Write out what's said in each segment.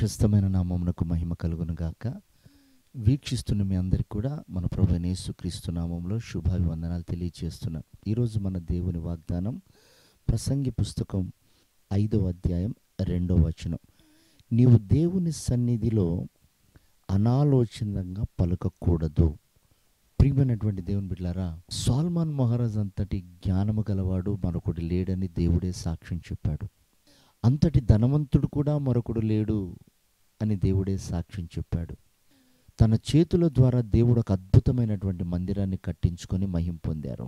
ప్రశస్తమైన నామమునకు మహిమ కలుగును గాక. వీక్షిస్తున్న మీ అందరికి కూడా మన ప్రభువైన యేసుక్రీస్తు నామములో శుభాభివందనాలు తెలియజేస్తున్నాం. ఈరోజు మన దేవుని వాగ్దానం ప్రసంగి పుస్తకం 5వ అధ్యాయం 2వ వచనం. నీవు దేవుని సన్నిధిలో అనాలోచితంగా పలకకూడదు. ప్రియమైనటువంటి దేవుని బిడ్డలారా, సొలొమోను మహారాజు అంతటి జ్ఞానము గలవాడు మరొకడు లేడని దేవుడే సాక్ష్యం చెప్పాడు. అంతటి ధనవంతుడు కూడా మరొకడు లేడు అని దేవుడే సాక్ష్యం చెప్పాడు. తన చేతుల ద్వారా దేవుడు ఒక అద్భుతమైనటువంటి మందిరాన్ని కట్టించుకొని మహిమ పొందారు.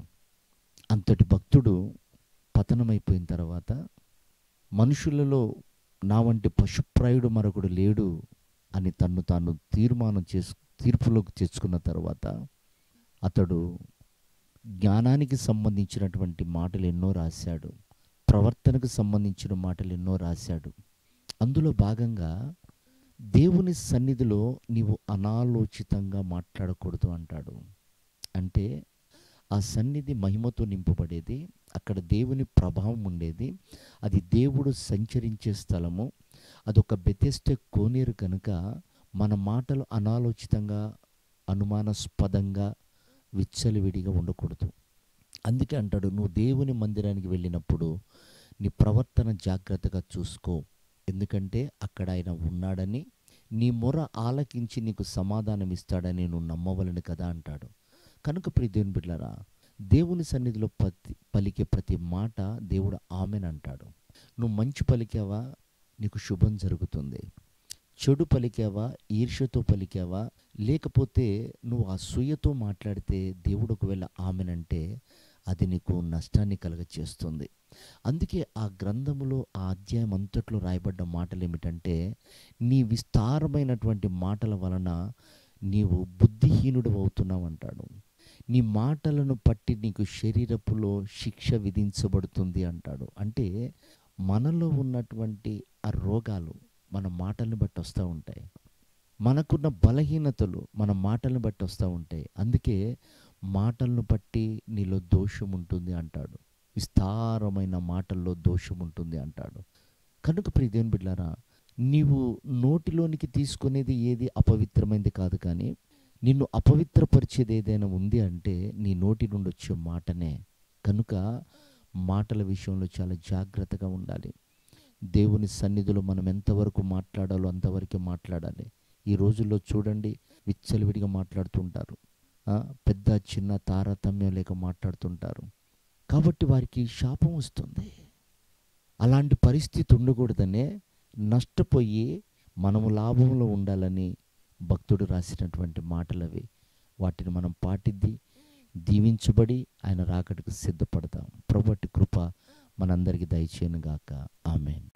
అంతటి భక్తుడు పతనమైపోయిన తర్వాత మనుషులలో నా వంటి పశుప్రాయుడు మరొకడు లేడు అని తన్ను తాను తీర్పులోకి తెచ్చుకున్న తర్వాత అతడు జ్ఞానానికి సంబంధించినటువంటి మాటలు ఎన్నో రాశాడు. ప్రవర్తనకు సంబంధించిన మాటలు ఎన్నో రాశాడు. అందులో భాగంగా దేవుని సన్నిధిలో నీవు అనాలోచితంగా మాట్లాడకూడదు అంటాడు. అంటే ఆ సన్నిధి మహిమతో నింపబడేది, అక్కడ దేవుని ప్రభావం ఉండేది, అది దేవుడు సంచరించే స్థలము, అదొక బెతెస్దా కోనేరు కనుక మన మాటలు అనాలోచితంగా, అనుమానాస్పదంగా, విచ్చలవిడిగా ఉండకూడదు. అందుకే అంటాడు, నువ్వు దేవుని మందిరానికి వెళ్ళినప్పుడు నీ ప్రవర్తన జాగ్రత్తగా చూసుకో, ఎందుకంటే అక్కడ ఆయన ఉన్నాడని, నీ మొర ఆలకించి నీకు సమాధానం ఇస్తాడని నువ్వు నమ్మవలను కదా అంటాడు. కనుక ప్రియ దేవుని బిడ్డలారా, దేవుని సన్నిధిలో పలికే ప్రతి మాట దేవుడు ఆమెన్ అంటాడు. నువ్వు మంచి పలికావా, నీకు శుభం జరుగుతుంది. చెడు పలికావా, ఈర్ష్యతో పలికావా, లేకపోతే నువ్వు అసూయతో మాట్లాడితే దేవుడు ఒకవేళ ఆమెనంటే అది నీకు నష్టాన్ని కలుగచేస్తుంది. అందుకే ఆ గ్రంథములో ఆ అధ్యాయం అంతట్లో రాయబడ్డ మాటలు ఏమిటంటే, నీ విస్తారమైనటువంటి మాటల వలన నీవు బుద్ధిహీనుడు అవుతున్నావు అంటాడు. నీ మాటలను పట్టి నీకు శరీరపులో శిక్ష విధించబడుతుంది అంటాడు. అంటే మనలో ఉన్నటువంటి ఆ రోగాలు మన మాటలను బట్టి వస్తూ ఉంటాయి. మనకున్న బలహీనతలు మన మాటలను బట్టి వస్తూ ఉంటాయి. అందుకే మాటలను బట్టి నీలో దోషం ఉంటుంది అంటాడు. విస్తారమైన మాటల్లో దోషం ఉంటుంది అంటాడు. కనుక ప్రియ దేవుని బిడ్డలారా, నీవు నోటిలోనికి తీసుకునేది ఏది అపవిత్రమైనది కాదు, కానీ నిన్ను అపవిత్రపరిచేది ఏదైనా ఉంది అంటే నీ నోటి నుండి వచ్చే మాటనే. కనుక మాటల విషయంలో చాలా జాగ్రత్తగా ఉండాలి. దేవుని సన్నిధిలో మనం ఎంతవరకు మాట్లాడాలో అంతవరకే మాట్లాడాలి. ఈ రోజుల్లో చూడండి, విచ్చలవిడిగా మాట్లాడుతుంటారు, పెద్ద చిన్న తారతమ్యం లేక మాట్లాడుతుంటారు. కాబట్టి వారికి శాపం వస్తుంది. అలాంటి పరిస్థితి ఉండకూడదనే నష్టపోయి మనము లాభంలో ఉండాలని భక్తుడు రాసినటువంటి మాటలవి. వాటిని మనం పాటిద్ది దీవించబడి ఆయన రాకడకు సిద్ధపడతాం. ప్రభువటి కృప మనందరికీ దయచేయను గాక. ఆమేన్.